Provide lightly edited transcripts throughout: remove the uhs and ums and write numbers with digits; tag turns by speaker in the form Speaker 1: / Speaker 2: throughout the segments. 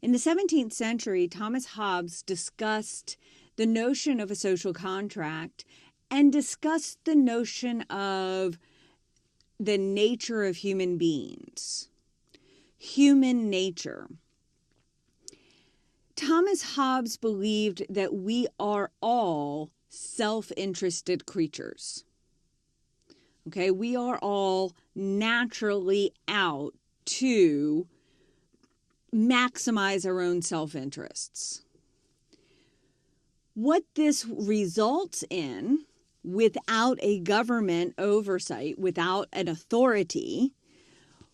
Speaker 1: In the 17th century, Thomas Hobbes discussed the notion of a social contract and discussed the notion of the nature of human beings. Human nature. Thomas Hobbes believed that we are all self-interested creatures. Okay, we are all naturally out to maximize our own self-interests. What this results in, without a government oversight, without an authority,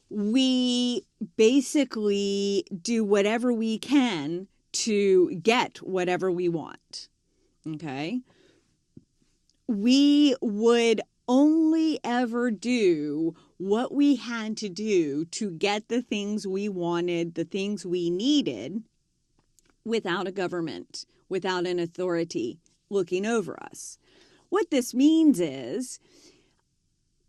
Speaker 1: we basically do whatever we can to get whatever we want. Okay? We would only ever do what we had to do to get the things we wanted, the things we needed, without a government, without an authority looking over us. What this means is,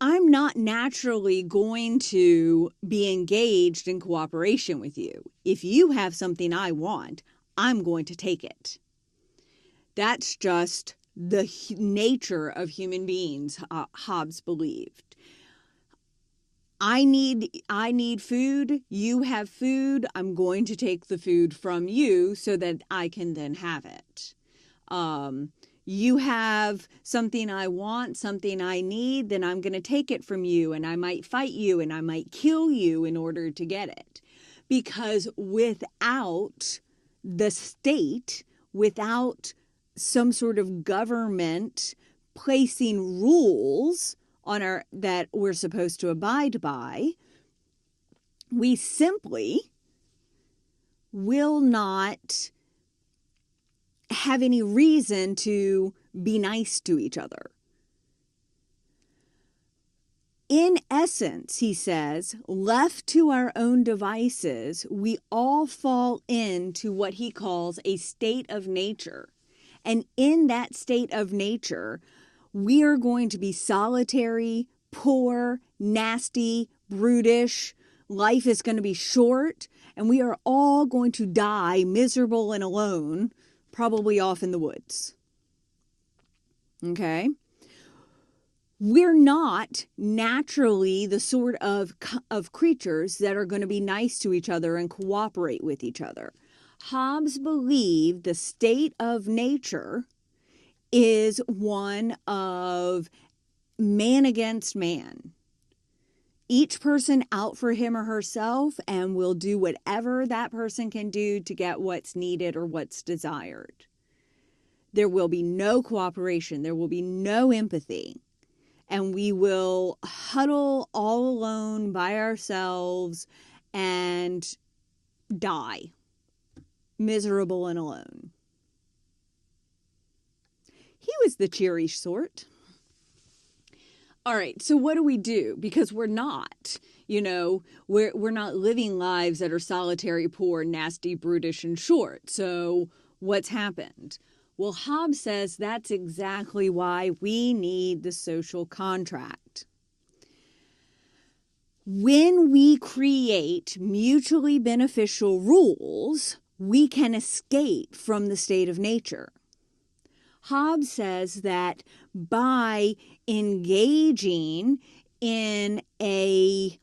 Speaker 1: I'm not naturally going to be engaged in cooperation with you. If you have something I want, I'm going to take it. That's just the nature of human beings, Hobbes believed. I need food, you have food, I'm going to take the food from you so that I can then have it. You have something I want, something I need, then I'm going to take it from you, and I might fight you and I might kill you in order to get it. Because without the state, without some sort of government placing rules on that we're supposed to abide by, we simply will not have any reason to be nice to each other. In essence, he says, left to our own devices, we all fall into what he calls a state of nature. And in that state of nature, we are going to be solitary, poor, nasty, brutish. Life is going to be short, and we are all going to die miserable and alone, probably off in the woods. Okay? We're not naturally the sort of creatures that are going to be nice to each other and cooperate with each other. Hobbes believed the state of nature is one of man against man. Each person out for him or herself, and will do whatever that person can do to get what's needed or what's desired. There will be no cooperation. There will be no empathy. And we will huddle all alone by ourselves and die, miserable and alone. He was the cheery sort. All right, so what do we do? Because we're not, we're not living lives that are solitary, poor, nasty, brutish, and short. So what's happened? Well, Hobbes says that's exactly why we need the social contract. When we create mutually beneficial rules, we can escape from the state of nature. Hobbes says that by engaging in a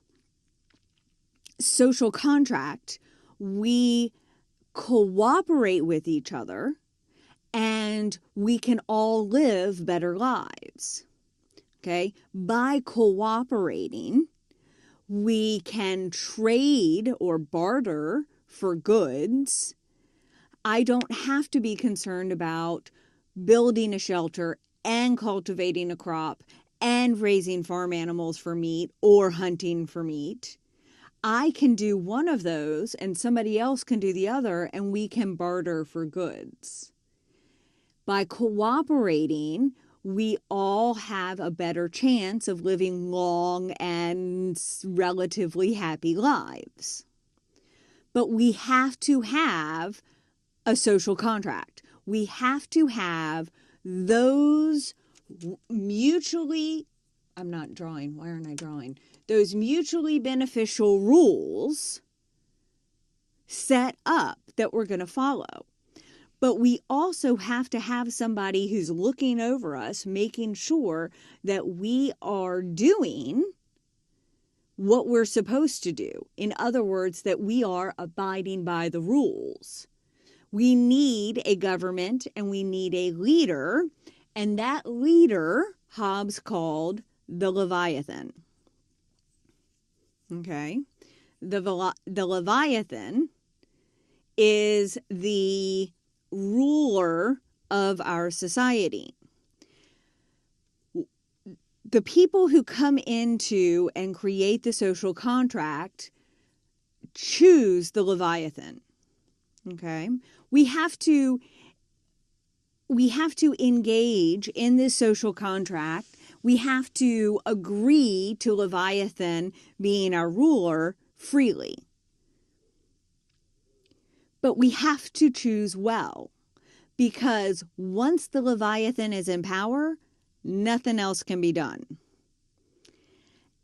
Speaker 1: social contract, we cooperate with each other and we can all live better lives. Okay? By cooperating, we can trade or barter for goods. I don't have to be concerned about building a shelter and cultivating a crop and raising farm animals for meat or hunting for meat. I can do one of those and somebody else can do the other, and we can barter for goods. By cooperating, we all have a better chance of living long and relatively happy lives. But we have to have a social contract. We have to have those mutually, those mutually beneficial rules set up that we're going to follow. But we also have to have somebody who's looking over us, making sure that we are doing what we're supposed to do. In other words, that we are abiding by the rules. We need a government and we need a leader, and that leader Hobbes called the Leviathan. Okay? The Leviathan is the ruler of our society. The people who come into and create the social contract choose the Leviathan. Okay? We have to engage in this social contract. We have to agree to Leviathan being our ruler freely. But we have to choose well, because once the Leviathan is in power, nothing else can be done.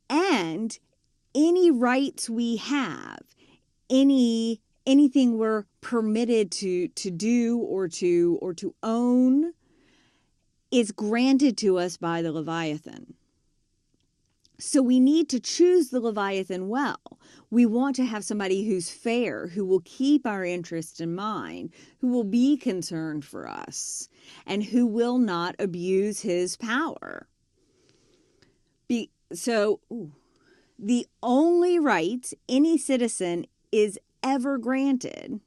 Speaker 1: And any rights we have, anything we're permitted to do or to own is granted to us by the Leviathan. So we need to choose the Leviathan well. We want to have somebody who's fair, who will keep our interests in mind, who will be concerned for us, and who will not abuse his power. The only rights any citizen is ever granted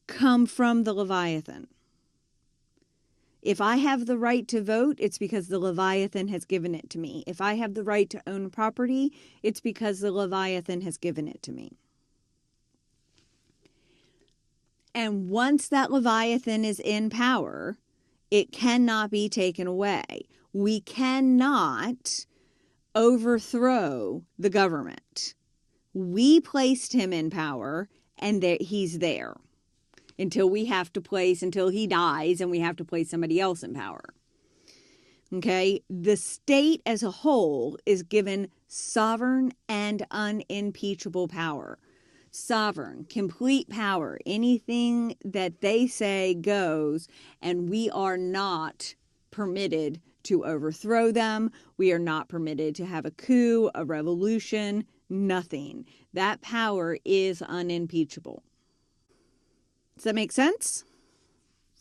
Speaker 1: come from the Leviathan. If I have the right to vote, it's because the Leviathan has given it to me. If I have the right to own property, it's because the Leviathan has given it to me. And once that Leviathan is in power, it cannot be taken away. We cannot overthrow the government. We placed him in power, and he's there until he dies and we have to place somebody else in power. Okay? The state as a whole is given sovereign and unimpeachable power. Sovereign, complete power. Anything that they say goes, and we are not permitted to overthrow them. We are not permitted to have a coup, a revolution, nothing. That power is unimpeachable. Does that make sense?